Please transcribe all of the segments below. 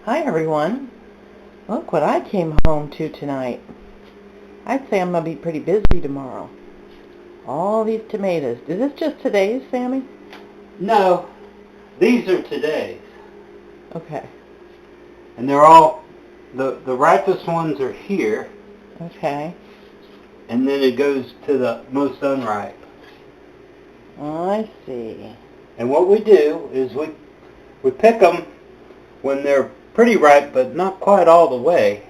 Hi everyone. Look what I came home to tonight. I'd say I'm going to be pretty busy tomorrow. All these tomatoes. Is this just today's, Sammy? No, these are today's. Okay. And they're all, the ripest ones are here, Okay. and then it goes to the most unripe. I see. And what we do is we pick them when they're pretty ripe, but not quite all the way.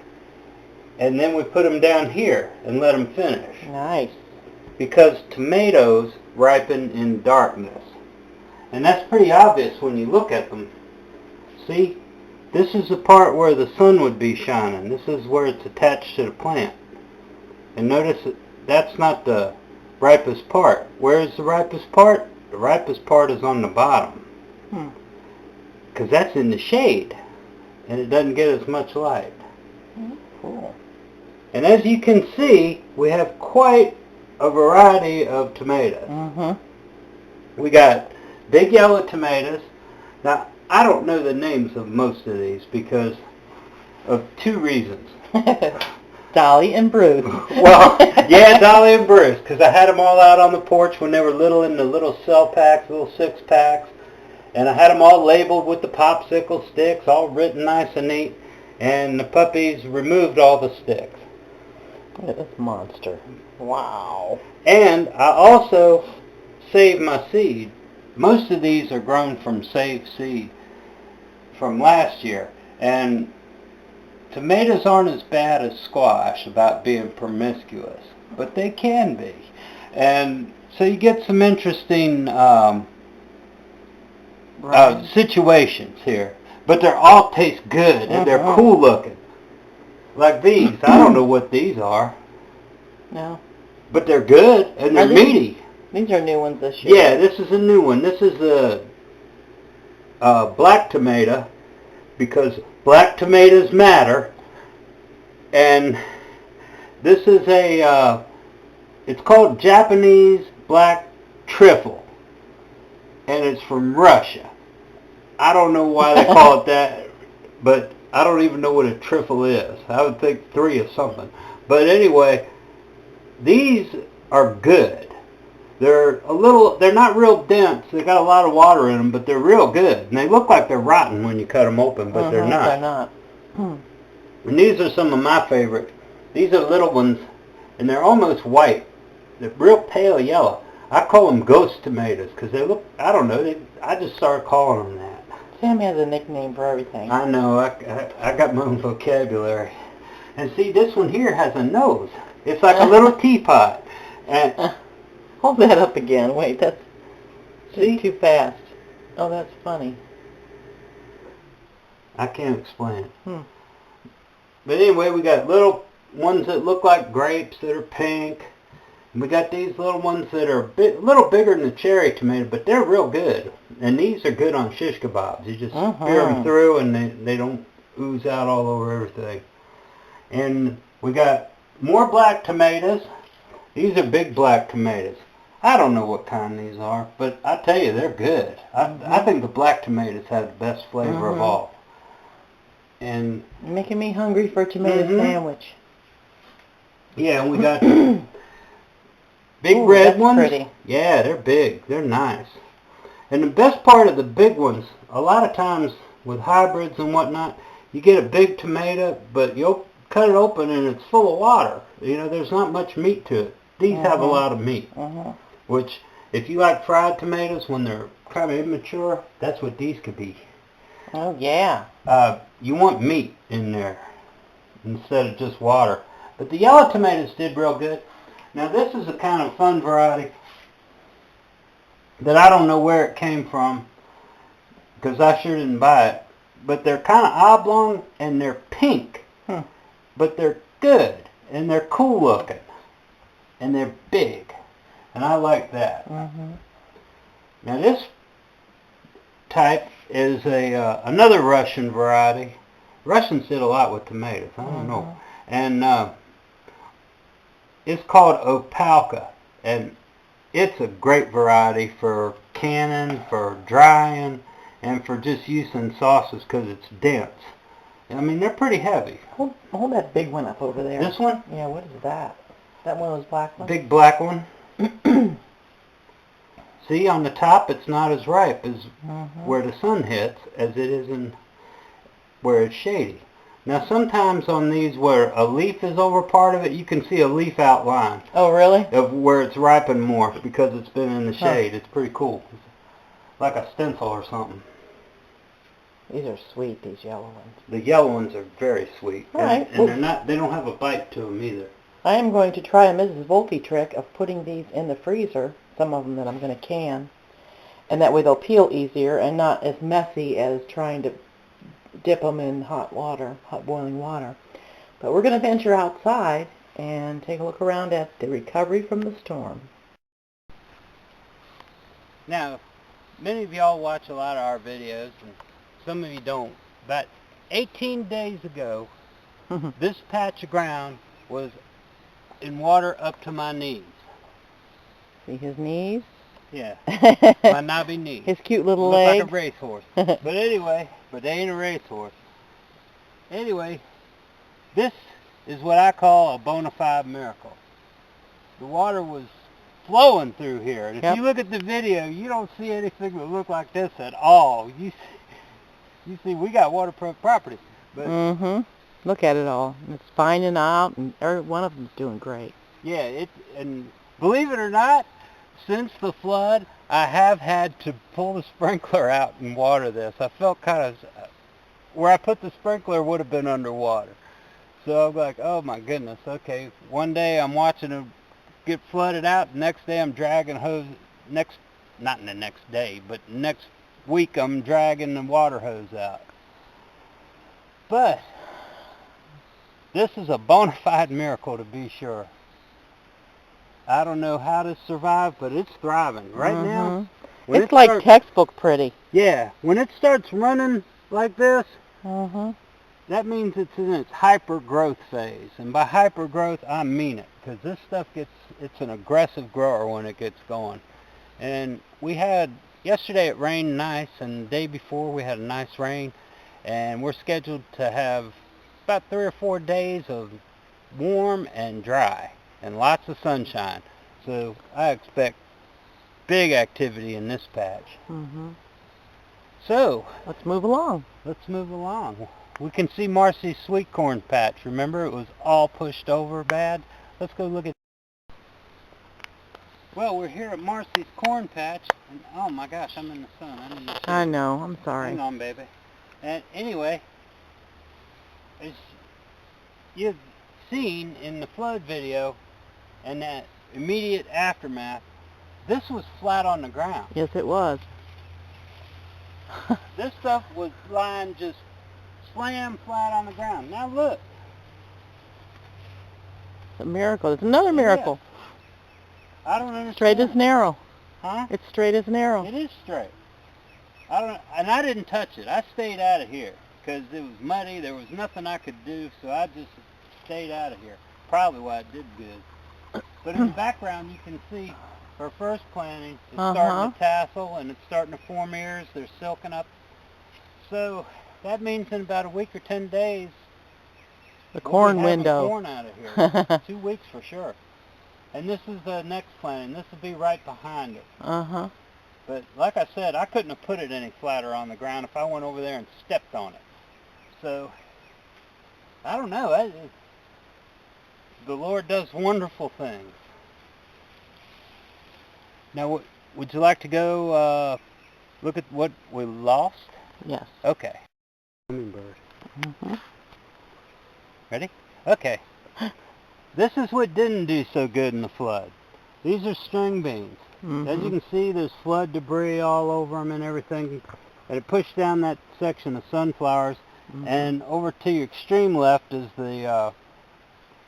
And then we put them down here and let them finish. Nice. Because tomatoes ripen in darkness. And that's pretty obvious when you look at them. See, this is the part where the sun would be shining. This is where it's attached to the plant. And notice that that's not the ripest part. Where is the ripest part? The ripest part is on the bottom. Because that's in the shade. And it doesn't get as much light. Cool. And as you can see, we have quite a variety of tomatoes. Mm-hmm. We got big yellow tomatoes. Now, I don't know the names of most of these because of two reasons. Dolly and Bruce. Well, yeah, Dolly and Bruce, because I had them all out on the porch when they were little in the little cell packs, little 6-packs. And I had them all labeled with the popsicle sticks, all written nice and neat. And the puppies removed all the sticks. Look at this monster. Wow. And I also saved my seed. Most of these are grown from saved seed from last year. And tomatoes aren't as bad as squash about being promiscuous, but they can be. And so you get some interesting situations here. But they all taste good and they're cool looking. Like these. I don't know what these are. No. But they're good and they're meaty. These are new ones this year. Yeah, this is a new one. This is a black tomato because black tomatoes matter. And this is it's called Japanese black trifle. And it's from Russia. I don't know why they call it that, but I don't even know what a trifle is. I would think 3 or something. But anyway, these are good. They're not real dense. They got a lot of water in them, but they're real good. And they look like they're rotten when you cut them open, but they're not. They're not. And these are some of my favorite. These are little ones, and they're almost white. They're real pale yellow. I call them ghost tomatoes because they look, I don't know, I just started calling them that. Sam has a nickname for everything. I know, I got my own vocabulary. And see, this one here has a nose. It's like a little teapot. And hold that up again. Wait, that's too fast. Oh, that's funny. I can't explain it. But anyway, we got little ones that look like grapes that are pink. And we got these little ones that are a little bigger than the cherry tomato, but they're real good. And these are good on shish kebabs. You just spear them through and they don't ooze out all over everything. And we got more black tomatoes. These are big black tomatoes. I don't know what kind these are, but I tell you, they're good. I think the black tomatoes have the best flavor of all. And you're making me hungry for a tomato sandwich. Yeah, and we got big red ones. Pretty. Yeah, they're big. They're nice. And the best part of the big ones, a lot of times with hybrids and whatnot, you get a big tomato, but you'll cut it open and it's full of water. You know, there's not much meat to it. These have a lot of meat, which if you like fried tomatoes when they're kind of immature, that's what these could be. Oh, yeah. You want meat in there instead of just water. But the yellow tomatoes did real good. Now this is a kind of fun variety that I don't know where it came from because I sure didn't buy it. But they're kind of oblong and they're pink. But they're good and they're cool looking. And they're big. And I like that. Now this type is another Russian variety. Russians did a lot with tomatoes. I don't know. And it's called Opalka. And it's a great variety for canning, for drying, and for just use in sauces because it's dense. I mean, they're pretty heavy. Hold that big one up over there. This one? Yeah, what is that? That one of those black ones? Big black one. See, on the top it's not as ripe as where the sun hits as it is in where it's shady. Now sometimes on these where a leaf is over part of it, you can see a leaf outline. Oh, really? Of where it's ripened more because it's been in the shade. It's pretty cool. Like a stencil or something. These are sweet, these yellow ones. The yellow ones are very sweet. Right. And they don't have a bite to them either. I am going to try a Mrs. Volpe trick of putting these in the freezer, some of them that I'm going to can, and that way they'll peel easier and not as messy as trying to dip them in hot boiling water. But we're going to venture outside and take a look around at the recovery from the storm. Now, many of y'all watch a lot of our videos, and some of you don't. About 18 days ago, this patch of ground was in water up to my knees. See his knees? Yeah, my knobby knees. His cute little Look legs. like a racehorse. But anyway, they ain't a racehorse. Anyway, this is what I call a bona fide miracle. The water was flowing through here, and if you look at the video, you don't see anything that look like this at all. You see, we got waterproof property. But Look at it all. It's fining out, and every one of them's doing great. Yeah, and believe it or not, since the flood, I have had to pull the sprinkler out and water this. I felt kind of, where I put the sprinkler would have been underwater. So I'm like, oh my goodness, okay. One day I'm watching it get flooded out. The next day I'm dragging hose, not in the next day, but next week I'm dragging the water hose out. But this is a bona fide miracle, to be sure. I don't know how to survive, but it's thriving. Right now, it's like textbook pretty. Yeah, when it starts running like this, that means it's in its hyper growth phase. And by hyper growth, I mean it, because this stuff it's an aggressive grower when it gets going. And we had, yesterday it rained nice, and the day before we had a nice rain, and we're scheduled to have about 3 or 4 days of warm and dry and lots of sunshine. So I expect big activity in this patch. So let's move along. We can see Marcy's sweet corn patch. Remember, it was all pushed over bad. Let's go look at. Well, we're here at Marcy's corn patch, and oh my gosh, I'm in the sun. I know. I'm sorry. Hang on, baby. And anyway, as you've seen in the flood video and that immediate aftermath, this was flat on the ground. Yes, it was. This stuff was lying just slam flat on the ground. Now look. It's a miracle. It's another miracle. I don't understand. Straight as an arrow. Huh? It's straight as an arrow. It is straight. I didn't touch it. I stayed out of here because it was muddy. There was nothing I could do, so I just stayed out of here. Probably why it did good. But in the background, you can see her first planting is starting to tassel, and it's starting to form ears. They're silking up. So that means in about a week or 10 days, the corn window. Corn out of here. 2 weeks for sure. And this is the next planting. This will be right behind it. But like I said, I couldn't have put it any flatter on the ground if I went over there and stepped on it. So, I don't know. The Lord does wonderful things. Now, would you like to go look at what we lost? Yes. Okay. Hummingbird. Ready? Okay. This is what didn't do so good in the flood. These are string beans. As you can see, there's flood debris all over them and everything. And it pushed down that section of sunflowers. And over to your extreme left is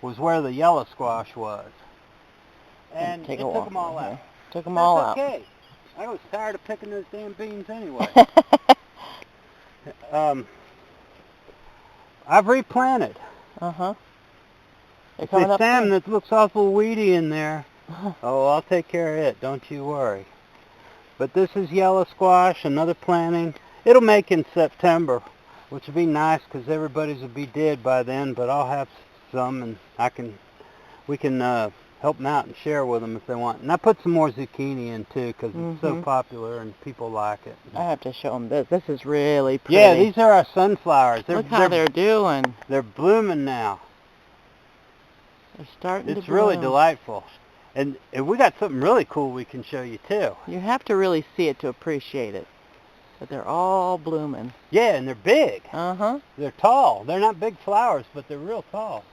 was where the yellow squash was. And it took them all out. Took them all out. Okay. I was tired of picking those damn beans anyway. I've replanted. See, Sam, that looks awful weedy in there. Oh, I'll take care of it. Don't you worry. But this is yellow squash, another planting. It'll make in September. which would be nice because everybody's would be dead by then, but I'll have some, and we can help them out and share with them if they want. And I put some more zucchini in too because it's so popular and people like it. I have to show them this. This is really pretty. Yeah, these are our sunflowers. Look how they're doing. They're blooming now. They're starting to bloom. It's really delightful. And we got something really cool we can show you too. You have to really see it to appreciate it. But they're all blooming. Yeah, and they're big. Uh-huh. They're tall. They're not big flowers, but they're real tall.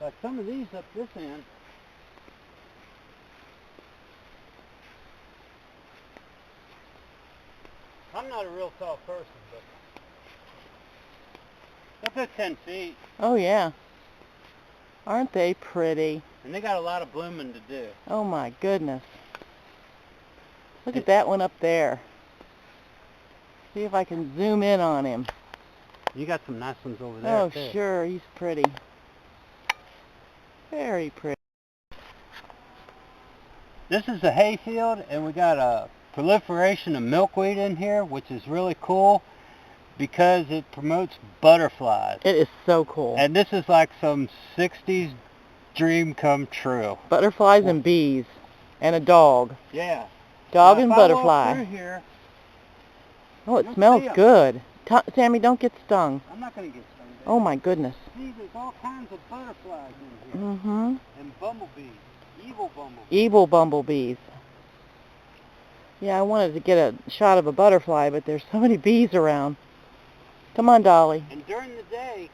Like some of these up this end. I'm not a real tall person, but they're 10 feet. Oh, yeah. Aren't they pretty? And they got a lot of blooming to do. Oh, my goodness. Look at that one up there. See if I can zoom in on him. You got some nice ones over there, Oh, too. sure. He's pretty. Very pretty. This is a hay field, and we got a proliferation of milkweed in here, which is really cool because it promotes butterflies. It is so cool. And this is like some 60s dream come true. Butterflies and bees. And a dog. Yeah. Dog now, and if I butterfly. walk through here, Oh, it smells good. Sammy, don't get stung. I'm not going to get stung. Oh, my goodness. See, there's all kinds of butterflies in here. Mm-hmm. And bumblebees. Evil bumblebees. Evil bumblebees. Yeah, I wanted to get a shot of a butterfly, but there's so many bees around. Come on, Dolly. And during the day,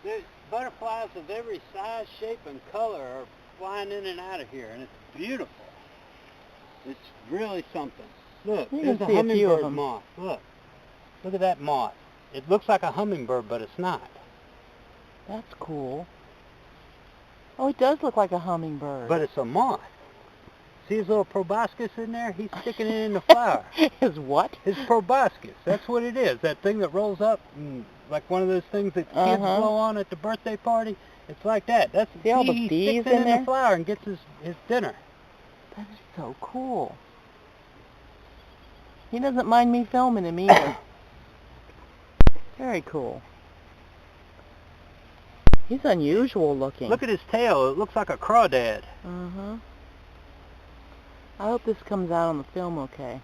there's butterflies of every size, shape, and color are flying in and out of here, and it's beautiful. It's really something. Look, You there's can a see a few of hummingbird them. moth. Look. Look at that moth. It looks like a hummingbird, but it's not. That's cool. Oh, it does look like a hummingbird. But it's a moth. See his little proboscis in there? He's sticking it in the flower. His what? His proboscis. That's what it is. That thing that rolls up, and like one of those things that kids blow on at the birthday party. It's like that. That's See all the he bees sticks it in there? the flower and gets his dinner. That is so cool. He doesn't mind me filming him either. Very cool. He's unusual looking. Look at his tail. It looks like a crawdad. Uh-huh. I hope this comes out on the film okay.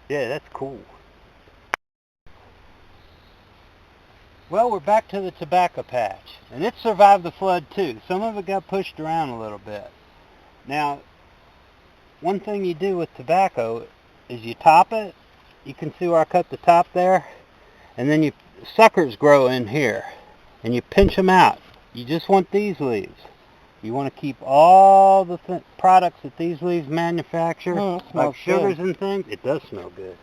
Yeah, that's cool. Well, we're back to the tobacco patch. And it survived the flood too. Some of it got pushed around a little bit. Now, one thing you do with tobacco is you top it. You can see where I cut the top there. And then suckers grow in here. And you pinch them out. You just want these leaves. You want to keep all the products that these leaves manufacture, like sugars and things. It does smell good.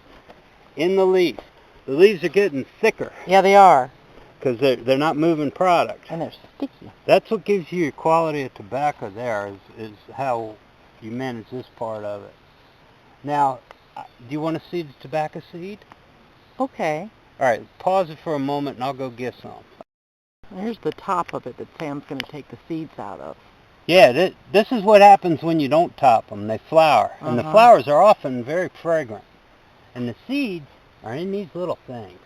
In the leaf. The leaves are getting thicker. Yeah, they are. Because they're not moving product. And they're sticky. That's what gives you your quality of tobacco there, is how you manage this part of it. Now, do you want to see the tobacco seed? Okay. All right, pause it for a moment and I'll go get some. Here's the top of it that Sam's going to take the seeds out of. Yeah, this is what happens when you don't top them. They flower. And the flowers are often very fragrant. And the seeds are in these little things.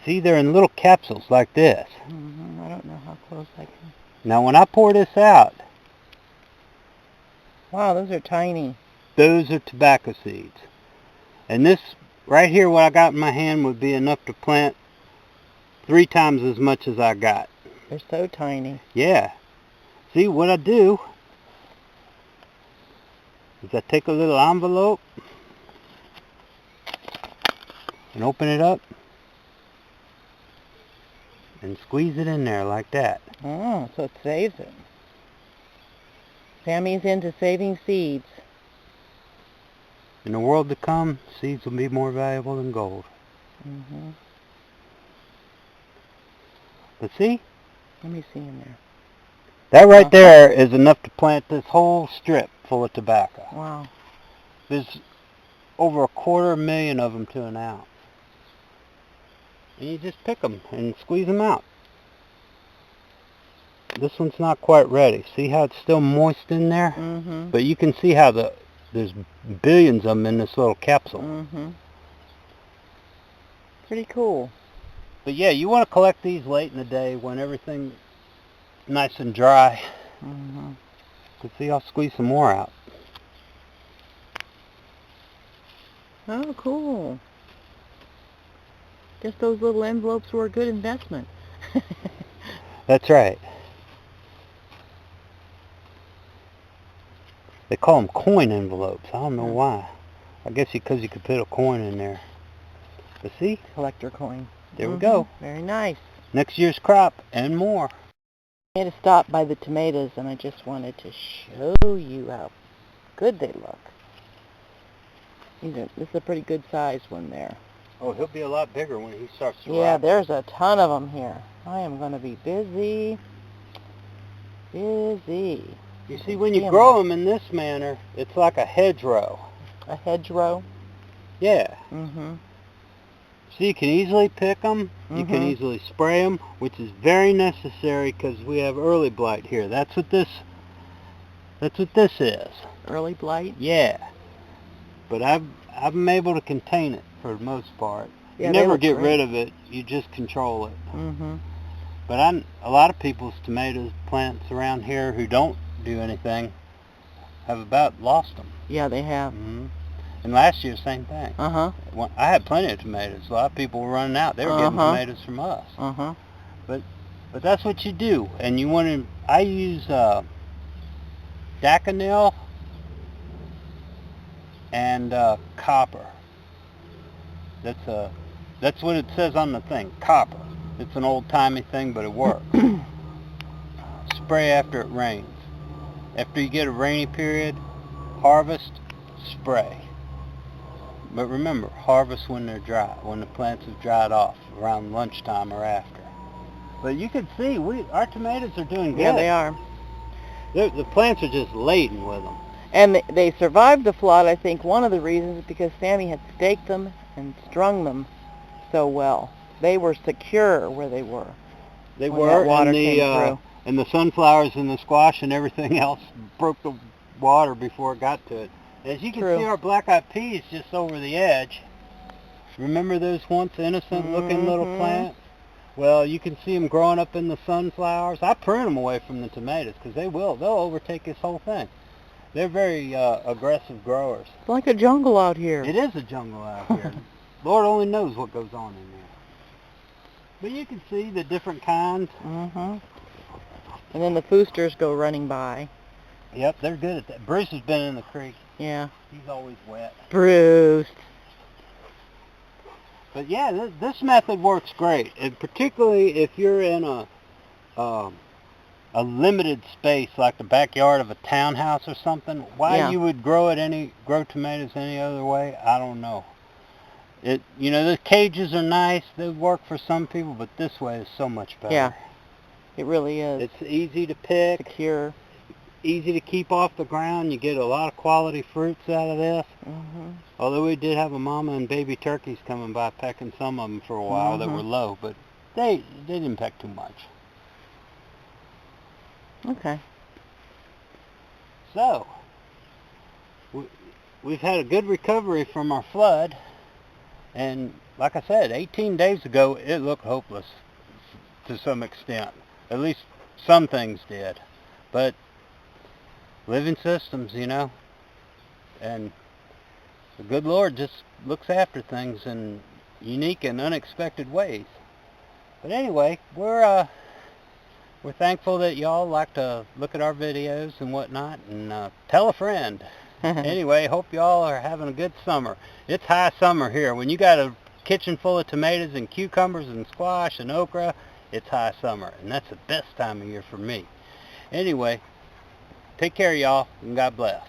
See, they're in little capsules like this. I don't know how close I can. Now, when I pour this out... Wow, those are tiny. Those are tobacco seeds. And this, right here, what I got in my hand would be enough to plant 3 times as much as I got. They're so tiny. Yeah. See, what I do is I take a little envelope and open it up and squeeze it in there like that. Oh, so it saves it. Sammy's into saving seeds. In the world to come, seeds will be more valuable than gold. But see? Let me see in there. That right there is enough to plant this whole strip full of tobacco. Wow. There's over 250,000 of them to an ounce. And you just pick them and squeeze them out. This one's not quite ready. See how it's still moist in there? But you can see how there's billions of them in this little capsule. Pretty cool. But yeah, you want to collect these late in the day when everything's nice and dry. Mm-hmm. Let's see, I'll squeeze some more out. Oh, cool. Guess those little envelopes were a good investment. That's right. They call them coin envelopes. I don't know why. I guess because you could put a coin in there. But see? Collector coin. There we go. Very nice. Next year's crop and more. I had to stop by the tomatoes, and I just wanted to show you how good they look. This is a pretty good size one there. Oh, he'll be a lot bigger when he starts to Yeah, ripen. there's a ton of them here. I am going to be busy. Busy. You see, when you grow them in this manner, it's like a hedgerow. A hedgerow? Yeah. Mm-hmm. So you can easily pick them. You can easily spray them, which is very necessary because we have early blight here. That's what this is. Early blight? Yeah. But I've been able to contain it for the most part. Yeah, you never get rid of it. You just control it. Mm-hmm. But a lot of people's tomatoes plants around here who don't do anything have about lost them. Yeah, they have. Mm-hmm. And last year, same thing. Uh-huh. I had plenty of tomatoes. A lot of people were running out. They were getting tomatoes from us. Uh-huh. But that's what you do. And you want to... I use Daconil and copper. That's what it says on the thing, copper. It's an old-timey thing, but it works. Spray after it rains. After you get a rainy period, harvest, spray. But remember, harvest when they're dry, when the plants have dried off, around lunchtime or after. But you can see, our tomatoes are doing good. Yeah, they are. The plants are just laden with them. And they survived the flood. I think one of the reasons is because Sammy had staked them and strung them so well. They were secure where they were. They were, and the sunflowers and the squash and everything else broke the water before it got to it. As you can see, our black-eyed peas just over the edge. Remember those once innocent-looking little plants? Well, you can see them growing up in the sunflowers. I prune them away from the tomatoes because they'll overtake this whole thing. They're very aggressive growers. It's like a jungle out here. It is a jungle out here. Lord only knows what goes on in there. But you can see the different kinds. Mm-hmm. And then the foosters go running by. Yep, they're good at that. Bruce has been in the creek. Yeah. He's always wet. Bruce. But yeah, this method works great, and particularly if you're in a limited space like the backyard of a townhouse or something. Why you would grow tomatoes any other way, I don't know. The cages are nice, they work for some people, but this way is so much better. Yeah, it really is. It's easy to pick, secure, easy to keep off the ground. You get a lot of quality fruits out of this. Mm-hmm. Although we did have a mama and baby turkeys coming by pecking some of them for a while that were low, but they didn't peck too much. Okay. So, we've had a good recovery from our flood, and like I said, 18 days ago it looked hopeless to some extent. At least some things did. But living systems, and the good Lord just looks after things in unique and unexpected ways. But anyway, we're thankful that y'all like to look at our videos and whatnot, and tell a friend. Anyway, hope y'all are having a good summer. It's high summer here. When you got a kitchen full of tomatoes and cucumbers and squash and okra, it's high summer, and that's the best time of year for me. Anyway, take care, y'all, and God bless.